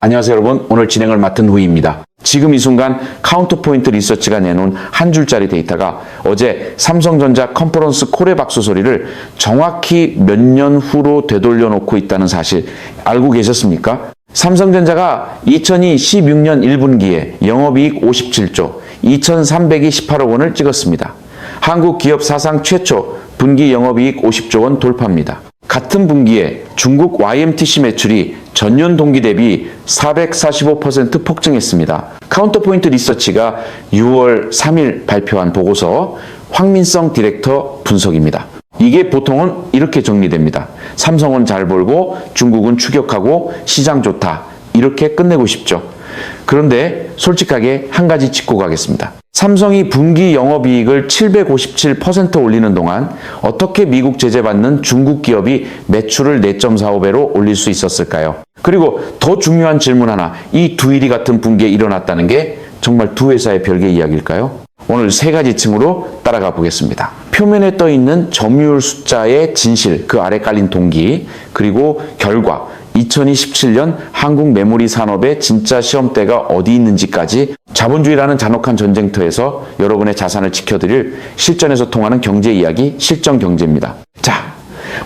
안녕하세요 여러분, 오늘 진행을 맡은 후이입니다. 지금 이 순간 카운터포인트 리서치가 내놓은 한 줄짜리 데이터가 어제 삼성전자 컨퍼런스 콜의 박수 소리를 정확히 몇 년 후로 되돌려 놓고 있다는 사실 알고 계셨습니까? 삼성전자가 2016년 1분기에 영업이익 57조 2,328억 원을 찍었습니다. 한국 기업 사상 최초 분기 영업이익 50조 원 돌파입니다. 같은 분기에 중국 YMTC 매출이 전년 동기 대비 445% 폭증했습니다. 카운터포인트 리서치가 6월 3일 발표한 보고서 황민성 디렉터 분석입니다. 이게 보통은 이렇게 정리됩니다. 삼성은 잘 벌고 중국은 추격하고 시장 좋다. 이렇게 끝내고 싶죠. 그런데 솔직하게 한 가지 짚고 가겠습니다. 삼성이 분기 영업이익을 757% 올리는 동안 어떻게 미국 제재받는 중국 기업이 매출을 4.45배로 올릴 수 있었을까요? 그리고 더 중요한 질문 하나, 이 두 일이 같은 분기에 일어났다는 게 정말 두 회사의 별개 이야기일까요? 오늘 세 가지 층으로 따라가 보겠습니다. 표면에 떠 있는 점유율 숫자의 진실, 그 아래 깔린 동기, 그리고 결과, 2027년 한국 메모리 산업의 진짜 시험대가 어디 있는지까지 자본주의라는 잔혹한 전쟁터에서 여러분의 자산을 지켜드릴 실전에서 통하는 경제 이야기, 실전 경제입니다. 자,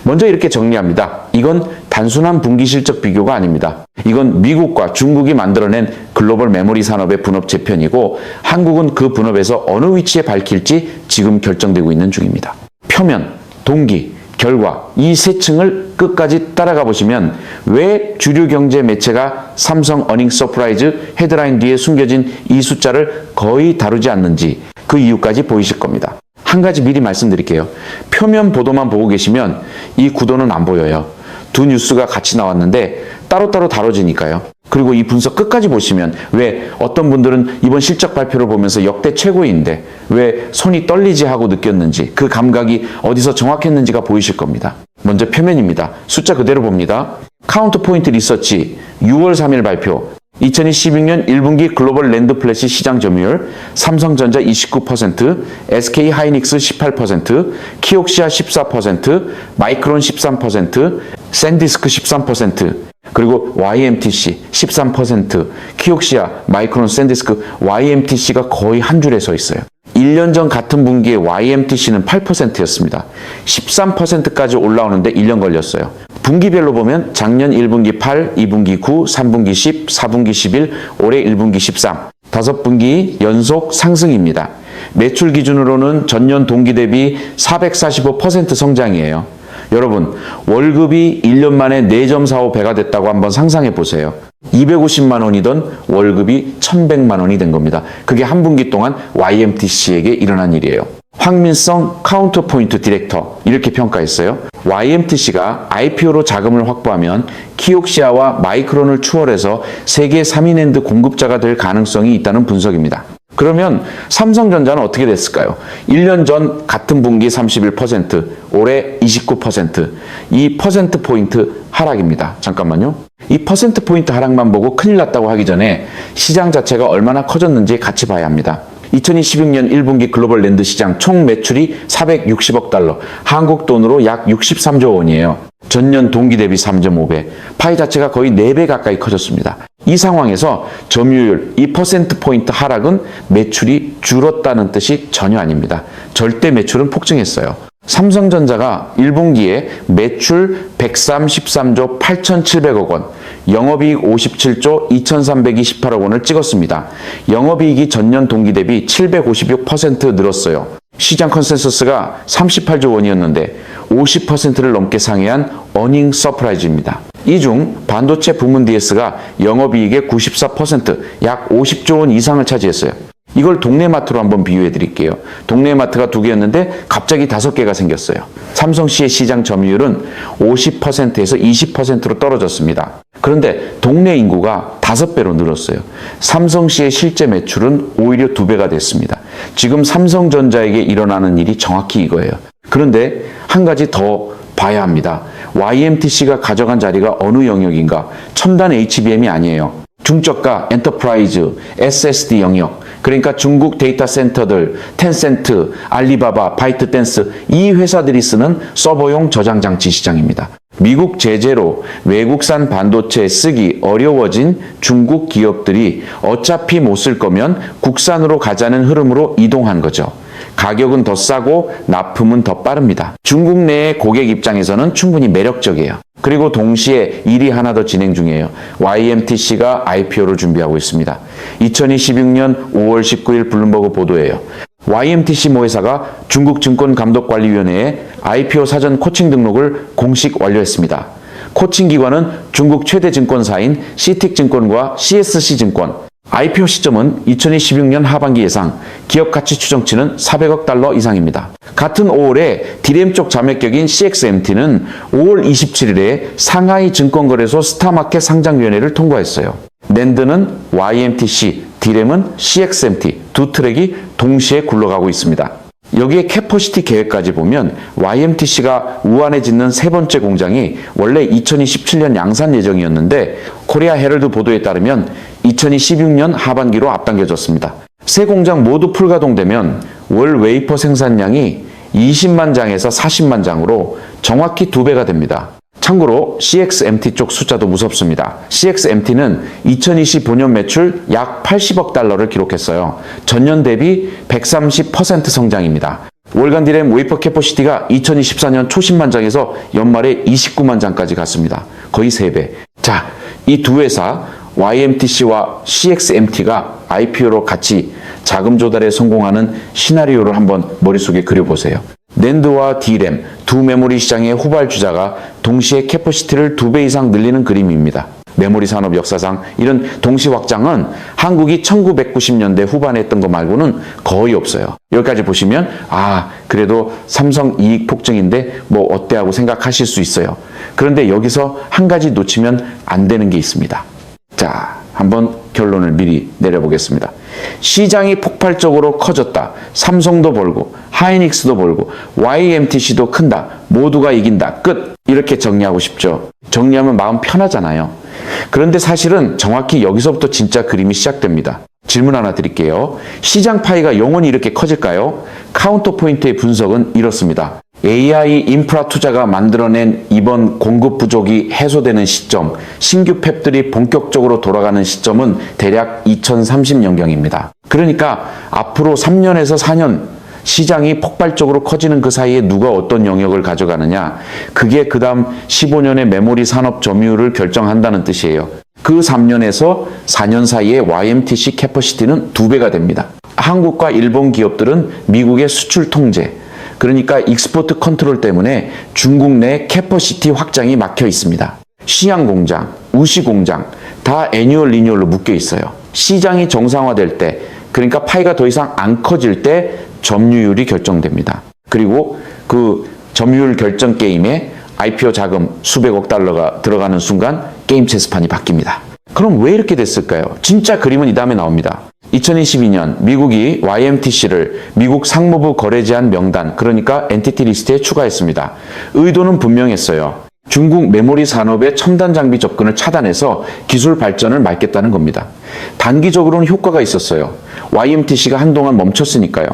먼저 이렇게 정리합니다. 이건 단순한 분기 실적 비교가 아닙니다. 이건 미국과 중국이 만들어낸 글로벌 메모리 산업의 분업 재편이고 한국은 그 분업에서 어느 위치에 밝힐지 지금 결정되고 있는 중입니다. 표면, 동기, 결과 이 세 층을 끝까지 따라가 보시면 왜 주류 경제 매체가 삼성 어닝 서프라이즈 헤드라인 뒤에 숨겨진 이 숫자를 거의 다루지 않는지 그 이유까지 보이실 겁니다. 한 가지 미리 말씀드릴게요. 표면 보도만 보고 계시면 이 구도는 안 보여요. 두 뉴스가 같이 나왔는데 따로따로 다뤄지니까요. 그리고 이 분석 끝까지 보시면 왜 어떤 분들은 이번 실적 발표를 보면서 역대 최고인데 왜 손이 떨리지 하고 느꼈는지 그 감각이 어디서 정확했는지가 보이실 겁니다. 먼저 표면입니다. 숫자 그대로 봅니다. 카운터포인트 리서치 6월 3일 발표 2016년 1분기 글로벌 랜드 플래시 시장 점유율 삼성전자 29%, SK 하이닉스 18%, 키옥시아 14%, 마이크론 13%, 샌디스크 13%, 그리고 YMTC 13%, 키옥시아, 마이크론, 샌디스크, YMTC가 거의 한 줄에 서 있어요. 1년 전 같은 분기에 YMTC는 8%였습니다. 13%까지 올라오는데 1년 걸렸어요. 분기별로 보면 작년 1분기 8, 2분기 9, 3분기 10, 4분기 11, 올해 1분기 13. 5분기 연속 상승입니다. 매출 기준으로는 전년 동기 대비 445% 성장이에요. 여러분, 월급이 1년 만에 4.45배가 됐다고 한번 상상해 보세요. 250만 원이던 월급이 1100만 원이 된 겁니다. 그게 한 분기 동안 YMTC에게 일어난 일이에요. 황민성 카운터포인트 디렉터 이렇게 평가했어요. YMTC가 IPO로 자금을 확보하면 키옥시아와 마이크론을 추월해서 세계 3위 낸드 공급자가 될 가능성이 있다는 분석입니다. 그러면 삼성전자는 어떻게 됐을까요? 1년 전 같은 분기 31%, 올해 29%. 이 퍼센트 포인트 하락입니다. 잠깐만요. 이 퍼센트 포인트 하락만 보고 큰일 났다고 하기 전에 시장 자체가 얼마나 커졌는지 같이 봐야 합니다. 2026년 1분기 글로벌 랜드 시장 총 매출이 460억 달러, 한국 돈으로 약 63조 원이에요. 전년 동기 대비 3.5배, 파이 자체가 거의 4배 가까이 커졌습니다. 이 상황에서 점유율 2%포인트 하락은 매출이 줄었다는 뜻이 전혀 아닙니다. 절대 매출은 폭증했어요. 삼성전자가 1분기에 매출 133조 8,700억 원, 영업이익 57조 2,328억 원을 찍었습니다. 영업이익이 전년 동기 대비 756% 늘었어요. 시장 컨센서스가 38조 원이었는데 50%를 넘게 상회한 어닝 서프라이즈입니다. 이 중 반도체 부문 DS가 영업이익의 94%, 약 50조 원 이상을 차지했어요. 이걸 동네 마트로 한번 비유해 드릴게요. 동네 마트가 2개였는데 갑자기 5개가 생겼어요. 삼성시의 시장 점유율은 50%에서 20%로 떨어졌습니다. 그런데 동네 인구가 5배로 늘었어요. 삼성시의 실제 매출은 오히려 2배가 됐습니다. 지금 삼성전자에게 일어나는 일이 정확히 이거예요. 그런데 한 가지 더 봐야 합니다. YMTC가 가져간 자리가 어느 영역인가? 첨단 HBM이 아니에요. 중저가, 엔터프라이즈, SSD 영역, 그러니까 중국 데이터 센터들, 텐센트, 알리바바, 바이트댄스 이 회사들이 쓰는 서버용 저장 장치 시장입니다. 미국 제재로 외국산 반도체 쓰기 어려워진 중국 기업들이 어차피 못 쓸 거면 국산으로 가자는 흐름으로 이동한 거죠. 가격은 더 싸고 납품은 더 빠릅니다. 중국 내의 고객 입장에서는 충분히 매력적이에요. 그리고 동시에 일이 하나 더 진행 중이에요. YMTC가 IPO를 준비하고 있습니다. 2026년 5월 19일 블룸버그 보도예요. YMTC 모회사가 중국 증권감독관리위원회에 IPO 사전 코칭 등록을 공식 완료했습니다. 코칭 기관은 중국 최대 증권사인 CITIC 증권과 CSC증권. IPO 시점은 2026년 하반기 예상, 기업 가치 추정치는 400억 달러 이상입니다. 같은 5월에 디램 쪽 자매격인 CXMT는 5월 27일에 상하이 증권거래소 스타마켓 상장위원회를 통과했어요. 낸드는 YMTC, 디램은 CXMT 두 트랙이 동시에 굴러가고 있습니다. 여기에 캐퍼시티 계획까지 보면 YMTC가 우한에 짓는 세 번째 공장이 원래 2027년 양산 예정이었는데 코리아 헤럴드 보도에 따르면 2026년 하반기로 앞당겨졌습니다. 세 공장 모두 풀가동되면 월 웨이퍼 생산량이 20만 장에서 40만 장으로 정확히 2배가 됩니다. 참고로 CXMT 쪽 숫자도 무섭습니다. CXMT는 2025년 매출 약 80억 달러를 기록했어요. 전년 대비 130% 성장입니다. 월간 디램 웨이퍼 캐퍼시티가 2024년 초 10만 장에서 연말에 29만 장까지 갔습니다. 거의 3배. 자, 이 두 회사 YMTC와 CXMT가 IPO로 같이 자금 조달에 성공하는 시나리오를 한번 머릿속에 그려보세요. 낸드와 D램 두 메모리 시장의 후발주자가 동시에 캐퍼시티를 2배 이상 늘리는 그림입니다. 메모리 산업 역사상 이런 동시 확장은 한국이 1990년대 후반에 했던 거 말고는 거의 없어요. 여기까지 보시면 그래도 삼성 이익 폭증인데 뭐 어때 하고 생각하실 수 있어요. 그런데 여기서 한 가지 놓치면 안 되는 게 있습니다. 자, 한번 결론을 미리 내려보겠습니다. 시장이 폭발적으로 커졌다. 삼성도 벌고 하이닉스도 벌고 YMTC도 큰다. 모두가 이긴다. 끝. 이렇게 정리하고 싶죠. 정리하면 마음 편하잖아요. 그런데 사실은 정확히 여기서부터 진짜 그림이 시작됩니다. 질문 하나 드릴게요. 시장 파이가 영원히 이렇게 커질까요? 카운터포인트의 분석은 이렇습니다. AI 인프라 투자가 만들어낸 이번 공급 부족이 해소되는 시점, 신규 팹들이 본격적으로 돌아가는 시점은 대략 2030년경입니다. 그러니까 앞으로 3년에서 4년 시장이 폭발적으로 커지는 그 사이에 누가 어떤 영역을 가져가느냐, 그게 그 다음 15년의 메모리 산업 점유율을 결정한다는 뜻이에요. 그 3년에서 4년 사이에 YMTC 캐퍼시티는 2배가 됩니다. 한국과 일본 기업들은 미국의 수출 통제, 그러니까 익스포트 컨트롤 때문에 중국 내 캐퍼시티 확장이 막혀 있습니다. 시양 공장, 우시 공장 다 애뉴얼 리뉴얼로 묶여 있어요. 시장이 정상화될 때, 그러니까 파이가 더 이상 안 커질 때 점유율이 결정됩니다. 그리고 그 점유율 결정 게임에 IPO 자금 수백억 달러가 들어가는 순간 게임 체스판이 바뀝니다. 그럼 왜 이렇게 됐을까요? 진짜 그림은 이 다음에 나옵니다. 2022년 미국이 YMTC를 미국 상무부 거래 제한 명단, 그러니까 엔티티 리스트에 추가했습니다. 의도는 분명했어요. 중국 메모리 산업의 첨단 장비 접근을 차단해서 기술 발전을 막겠다는 겁니다. 단기적으로는 효과가 있었어요. YMTC가 한동안 멈췄으니까요.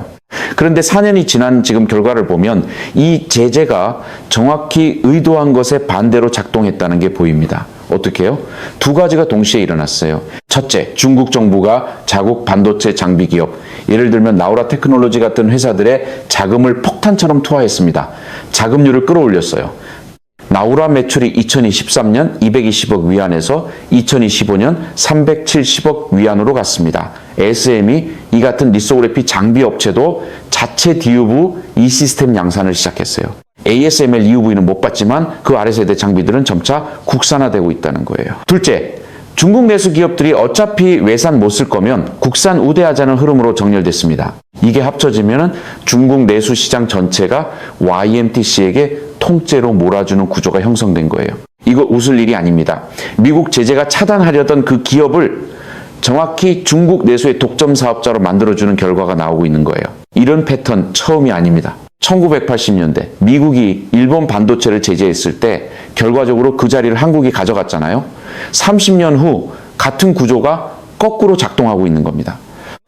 그런데 4년이 지난 지금 결과를 보면 이 제재가 정확히 의도한 것에 반대로 작동했다는 게 보입니다. 어떻게 해요? 두 가지가 동시에 일어났어요. 첫째, 중국 정부가 자국 반도체 장비 기업, 예를 들면 나우라 테크놀로지 같은 회사들의 자금을 폭탄처럼 투하했습니다. 자금률을 끌어올렸어요. 나우라 매출이 2023년 220억 위안에서 2025년 370억 위안으로 갔습니다. SM이 이 같은 리소그래피 장비 업체도 자체 DUV 이 시스템 양산을 시작했어요. ASML EUV는 못 봤지만 그 아래세대 장비들은 점차 국산화되고 있다는 거예요. 둘째, 중국 내수 기업들이 어차피 외산 못 쓸 거면 국산 우대하자는 흐름으로 정렬됐습니다. 이게 합쳐지면 중국 내수 시장 전체가 YMTC에게 통째로 몰아주는 구조가 형성된 거예요. 이거 웃을 일이 아닙니다. 미국 제재가 차단하려던 그 기업을 정확히 중국 내수의 독점 사업자로 만들어주는 결과가 나오고 있는 거예요. 이런 패턴 처음이 아닙니다. 1980년대 미국이 일본 반도체를 제재했을 때 결과적으로 그 자리를 한국이 가져갔잖아요. 30년 후 같은 구조가 거꾸로 작동하고 있는 겁니다.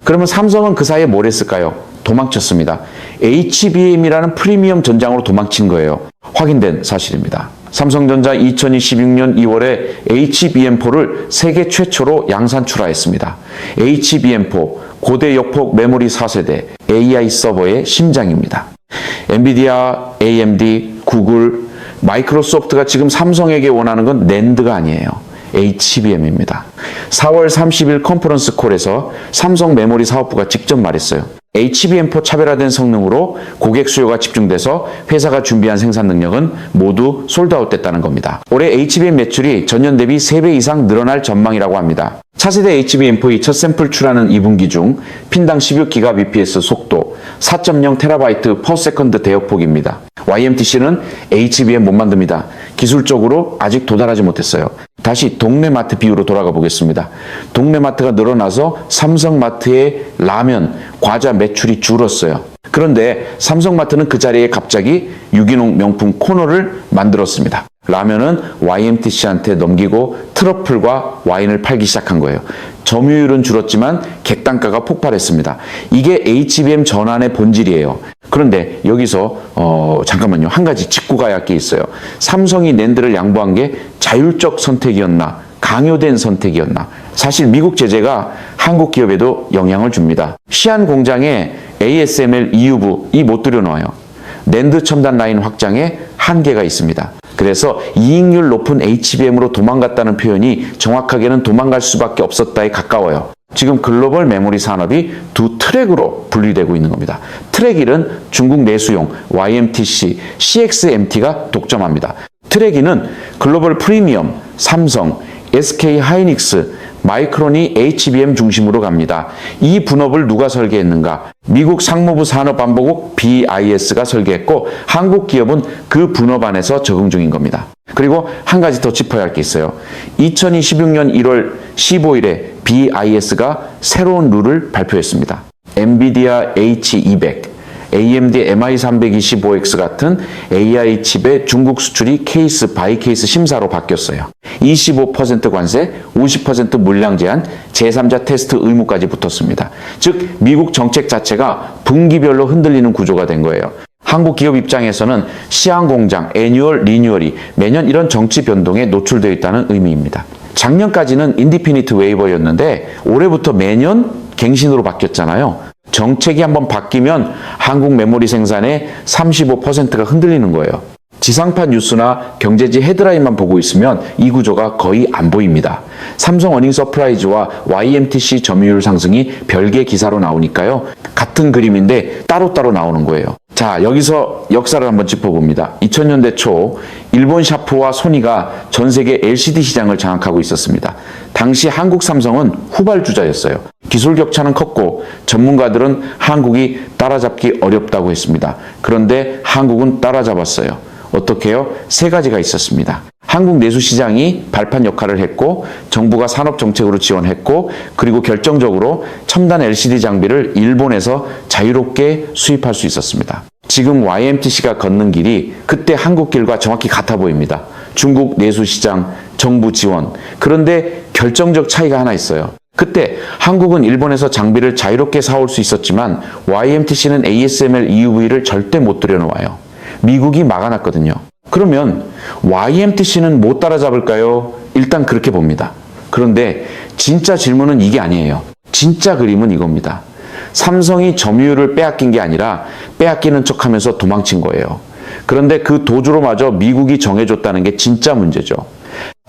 그러면 삼성은 그 사이에 뭘 했을까요? 도망쳤습니다. HBM이라는 프리미엄 전장으로 도망친 거예요. 확인된 사실입니다. 삼성전자 2026년 2월에 HBM4를 세계 최초로 양산 출하했습니다. HBM4, 고대 역폭 메모리 4세대 AI 서버의 심장입니다. 엔비디아, AMD, 구글, 마이크로소프트가 지금 삼성에게 원하는 건 낸드가 아니에요. HBM입니다. 4월 30일 컨퍼런스 콜에서 삼성 메모리 사업부가 직접 말했어요. HBM4 차별화된 성능으로 고객 수요가 집중돼서 회사가 준비한 생산 능력은 모두 솔드아웃 됐다는 겁니다. 올해 HBM 매출이 전년 대비 3배 이상 늘어날 전망이라고 합니다. 차세대 HBM4의 첫 샘플 출하는 2분기 중 핀당 16Gbps 속도, 4.0TB per second 대역폭입니다. YMTC는 HBM 못 만듭니다. 기술적으로 아직 도달하지 못했어요. 다시 동네마트 비유로 돌아가 보겠습니다. 동네마트가 늘어나서 삼성마트의 라면, 과자 매출이 줄었어요. 그런데 삼성마트는 그 자리에 갑자기 유기농 명품 코너를 만들었습니다. 라면은 YMTC한테 넘기고 트러플과 와인을 팔기 시작한 거예요. 점유율은 줄었지만 객단가가 폭발했습니다. 이게 HBM 전환의 본질이에요. 그런데 여기서 잠깐만요. 한 가지 짚고 가야 할 게 있어요. 삼성이 낸드를 양보한 게 자율적 선택이었나? 강요된 선택이었나? 사실 미국 제재가 한국 기업에도 영향을 줍니다. 시안 공장에 ASML EUV 못 들여놓아요. 낸드 첨단 라인 확장에 한계가 있습니다. 그래서 이익률 높은 HBM으로 도망갔다는 표현이 정확하게는 도망갈 수밖에 없었다에 가까워요. 지금 글로벌 메모리 산업이 두 트랙으로 분리되고 있는 겁니다. 트랙 1은 중국 내수용 YMTC, CXMT가 독점합니다. 트랙 2는 글로벌 프리미엄, 삼성, SK 하이닉스, 마이크론이 HBM 중심으로 갑니다. 이 분업을 누가 설계했는가? 미국 상무부 산업안보국 BIS가 설계했고 한국 기업은 그 분업 안에서 적응 중인 겁니다. 그리고 한 가지 더 짚어야 할 게 있어요. 2026년 1월 15일에 BIS가 새로운 룰을 발표했습니다. 엔비디아 H200, AMD MI325X 같은 AI 칩의 중국 수출이 케이스 바이 케이스 심사로 바뀌었어요. 25% 관세, 50% 물량 제한, 제3자 테스트 의무까지 붙었습니다. 즉 미국 정책 자체가 분기별로 흔들리는 구조가 된 거예요. 한국 기업 입장에서는 시안 공장, 애뉴얼, 리뉴얼이 매년 이런 정치 변동에 노출되어 있다는 의미입니다. 작년까지는 인디피니트 웨이버였는데 올해부터 매년 갱신으로 바뀌었잖아요. 정책이 한번 바뀌면 한국 메모리 생산의 35%가 흔들리는 거예요. 지상파 뉴스나 경제지 헤드라인만 보고 있으면 이 구조가 거의 안 보입니다. 삼성 어닝 서프라이즈와 YMTC 점유율 상승이 별개 기사로 나오니까요. 같은 그림인데 따로따로 나오는 거예요. 자, 여기서 역사를 한번 짚어봅니다. 2000년대 초 일본 샤프와 소니가 전 세계 LCD 시장을 장악하고 있었습니다. 당시 한국 삼성은 후발주자였어요. 기술 격차는 컸고 전문가들은 한국이 따라잡기 어렵다고 했습니다. 그런데 한국은 따라잡았어요. 어떻게 해요? 세 가지가 있었습니다. 한국 내수 시장이 발판 역할을 했고 정부가 산업 정책으로 지원했고 그리고 결정적으로 첨단 LCD 장비를 일본에서 자유롭게 수입할 수 있었습니다. 지금 YMTC가 걷는 길이 그때 한국 길과 정확히 같아 보입니다. 중국 내수 시장, 정부 지원. 그런데 결정적 차이가 하나 있어요. 그때 한국은 일본에서 장비를 자유롭게 사올 수 있었지만 YMTC는 ASML EUV를 절대 못 들여놓아요. 미국이 막아놨거든요. 그러면 YMTC는 못 따라잡을까요? 일단 그렇게 봅니다. 그런데 진짜 질문은 이게 아니에요. 진짜 그림은 이겁니다. 삼성이 점유율을 빼앗긴 게 아니라 빼앗기는 척하면서 도망친 거예요. 그런데 그 도주로마저 미국이 정해줬다는 게 진짜 문제죠.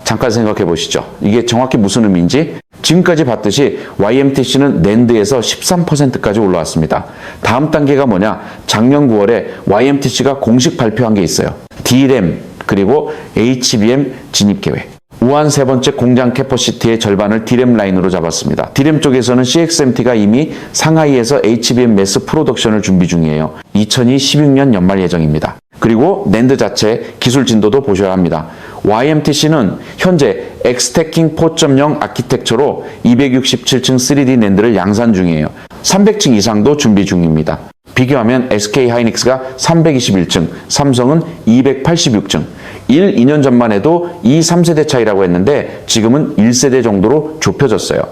잠깐 생각해 보시죠. 이게 정확히 무슨 의미인지. 지금까지 봤듯이 YMTC는 낸드에서 13%까지 올라왔습니다. 다음 단계가 뭐냐? 작년 9월에 YMTC가 공식 발표한 게 있어요. DRAM 그리고 HBM 진입 계획. 우한 세 번째 공장 캐퍼시티의 절반을 DRAM 라인으로 잡았습니다. DRAM 쪽에서는 CXMT가 이미 상하이에서 HBM 매스 프로덕션을 준비 중이에요. 2026년 연말 예정입니다. 그리고 낸드 자체 기술 진도도 보셔야 합니다. YMTC는 현재 엑스태킹 4.0 아키텍처로 267층 3D 낸드를 양산 중이에요. 300층 이상도 준비 중입니다. 비교하면 SK 하이닉스가 321층, 삼성은 286층. 1, 2년 전만 해도 2, 3세대 차이라고 했는데 지금은 1세대 정도로 좁혀졌어요.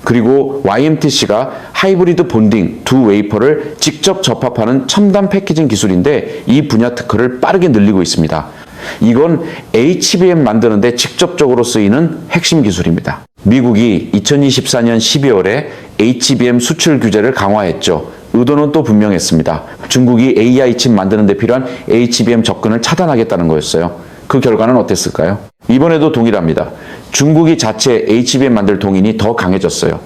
그리고 YMTC가 하이브리드 본딩 두 웨이퍼를 직접 접합하는 첨단 패키징 기술인데 이 분야 특허를 빠르게 늘리고 있습니다. 이건 HBM 만드는데 직접적으로 쓰이는 핵심 기술입니다. 미국이 2024년 12월에 HBM 수출 규제를 강화했죠. 의도는 또 분명했습니다. 중국이 AI 칩 만드는 데 필요한 HBM 접근을 차단하겠다는 거였어요. 그 결과는 어땠을까요? 이번에도 동일합니다. 중국이 자체 HBM 만들 동인이 더 강해졌어요.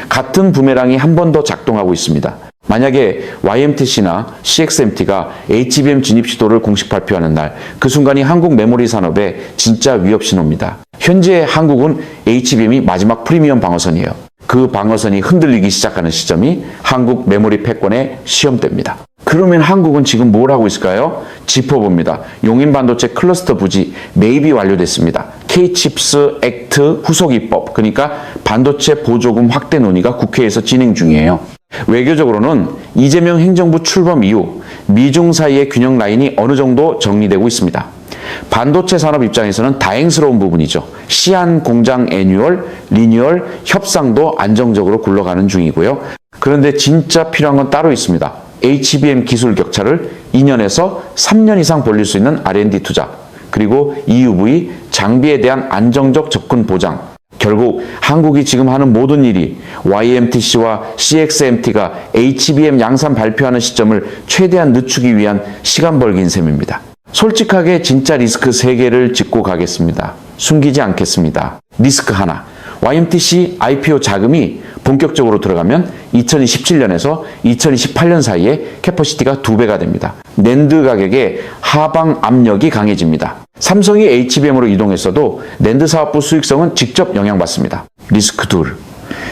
같은 부메랑이 한 번 더 작동하고 있습니다. 만약에 YMTC나 CXMT가 HBM 진입 시도를 공식 발표하는 날, 그 순간이 한국 메모리 산업의 진짜 위협 신호입니다. 현재 한국은 HBM이 마지막 프리미엄 방어선이에요. 그 방어선이 흔들리기 시작하는 시점이 한국 메모리 패권의 시험대입니다. 그러면 한국은 지금 뭘 하고 있을까요? 짚어봅니다. 용인반도체 클러스터 부지 매입이 완료됐습니다. K-칩스 액트 후속 입법, 그러니까 반도체 보조금 확대 논의가 국회에서 진행 중이에요. 외교적으로는 이재명 행정부 출범 이후 미중 사이의 균형 라인이 어느 정도 정리되고 있습니다. 반도체 산업 입장에서는 다행스러운 부분이죠. 시안 공장 애뉴얼, 리뉴얼 협상도 안정적으로 굴러가는 중이고요. 그런데 진짜 필요한 건 따로 있습니다. HBM 기술 격차를 2년에서 3년 이상 벌릴 수 있는 R&D 투자, 그리고 EUV 장비에 대한 안정적 접근 보장. 결국 한국이 지금 하는 모든 일이 YMTC와 CXMT가 HBM 양산 발표하는 시점을 최대한 늦추기 위한 시간 벌기인 셈입니다. 솔직하게 진짜 리스크 3개를 짚고 가겠습니다. 숨기지 않겠습니다. 리스크 하나, YMTC IPO 자금이 본격적으로 들어가면 2027년에서 2028년 사이에 캐퍼시티가 2배가 됩니다. 낸드 가격의 하방 압력이 강해집니다. 삼성이 HBM으로 이동했어도 낸드 사업부 수익성은 직접 영향받습니다. 리스크 둘,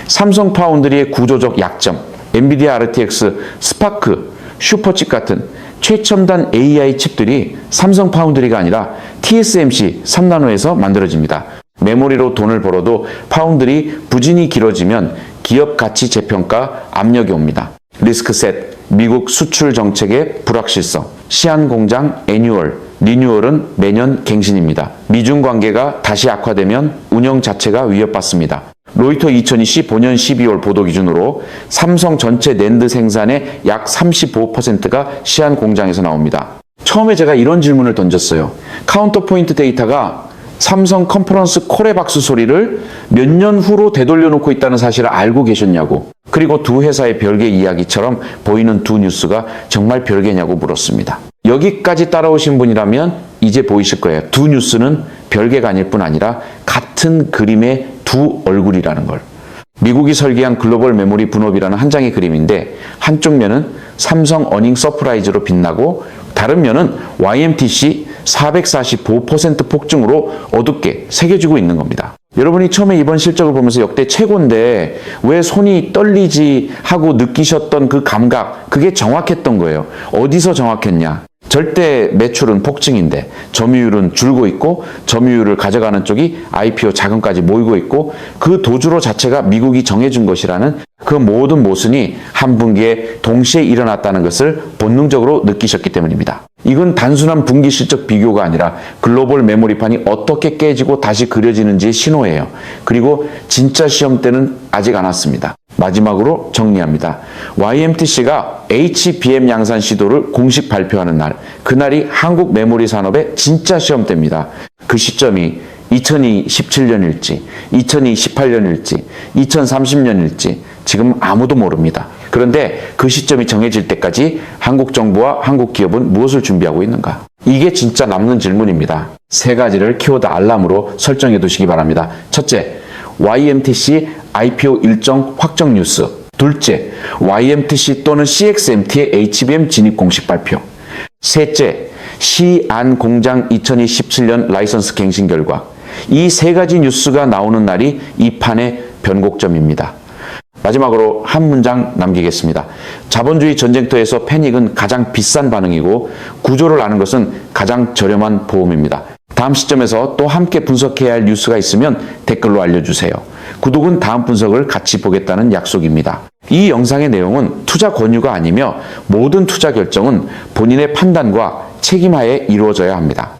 삼성 파운드리의 구조적 약점, 엔비디아 RTX, 스파크, 슈퍼칩 같은 최첨단 AI 칩들이 삼성 파운드리가 아니라 TSMC 3나노에서 만들어집니다. 메모리로 돈을 벌어도 파운드리 부진이 길어지면 기업 가치 재평가 압력이 옵니다. 리스크 셋, 미국 수출 정책의 불확실성, 시안 공장 애뉴얼, 리뉴얼은 매년 갱신입니다. 미중 관계가 다시 악화되면 운영 자체가 위협받습니다. 로이터 2020 본년 12월 보도 기준으로 삼성 전체 낸드 생산의 약 35%가 시안 공장에서 나옵니다. 처음에 제가 이런 질문을 던졌어요. 카운터 포인트 데이터가 삼성 컨퍼런스 콜의 박수 소리를 몇 년 후로 되돌려 놓고 있다는 사실을 알고 계셨냐고. 그리고 두 회사의 별개 이야기처럼 보이는 두 뉴스가 정말 별개냐고 물었습니다. 여기까지 따라오신 분이라면 이제 보이실 거예요. 두 뉴스는 별개가 아닐 뿐 아니라 같은 그림의 두 얼굴이라는 걸. 미국이 설계한 글로벌 메모리 분업이라는 한 장의 그림인데 한쪽 면은 삼성 어닝 서프라이즈로 빛나고 다른 면은 YMTC 445% 폭증으로 어둡게 새겨지고 있는 겁니다. 여러분이 처음에 이번 실적을 보면서 역대 최고인데 왜 손이 떨리지 하고 느끼셨던 그 감각, 그게 정확했던 거예요. 어디서 정확했냐? 절대 매출은 폭증인데 점유율은 줄고 있고 점유율을 가져가는 쪽이 IPO 자금까지 모이고 있고 그 도주로 자체가 미국이 정해준 것이라는 그 모든 모순이 한 분기에 동시에 일어났다는 것을 본능적으로 느끼셨기 때문입니다. 이건 단순한 분기 실적 비교가 아니라 글로벌 메모리판이 어떻게 깨지고 다시 그려지는지의 신호예요. 그리고 진짜 시험 때는 아직 안 왔습니다. 마지막으로 정리합니다. YMTC가 HBM 양산 시도를 공식 발표하는 날, 그날이 한국 메모리 산업의 진짜 시험대입니다. 그 시점이 2027년일지, 2028년일지, 2030년일지 지금 아무도 모릅니다. 그런데 그 시점이 정해질 때까지 한국 정부와 한국 기업은 무엇을 준비하고 있는가? 이게 진짜 남는 질문입니다. 3가지를 키워드 알람으로 설정해 두시기 바랍니다. 첫째, YMTC IPO 일정 확정 뉴스. 둘째, YMTC 또는 CXMT의 HBM 진입 공식 발표. 셋째, 시안 공장 2027년 라이선스 갱신 결과. 이 3가지 뉴스가 나오는 날이 이 판의 변곡점입니다. 마지막으로 한 문장 남기겠습니다. 자본주의 전쟁터에서 패닉은 가장 비싼 반응이고 구조를 아는 것은 가장 저렴한 보험입니다. 다음 시점에서 또 함께 분석해야 할 뉴스가 있으면 댓글로 알려주세요. 구독은 다음 분석을 같이 보겠다는 약속입니다. 이 영상의 내용은 투자 권유가 아니며 모든 투자 결정은 본인의 판단과 책임하에 이루어져야 합니다.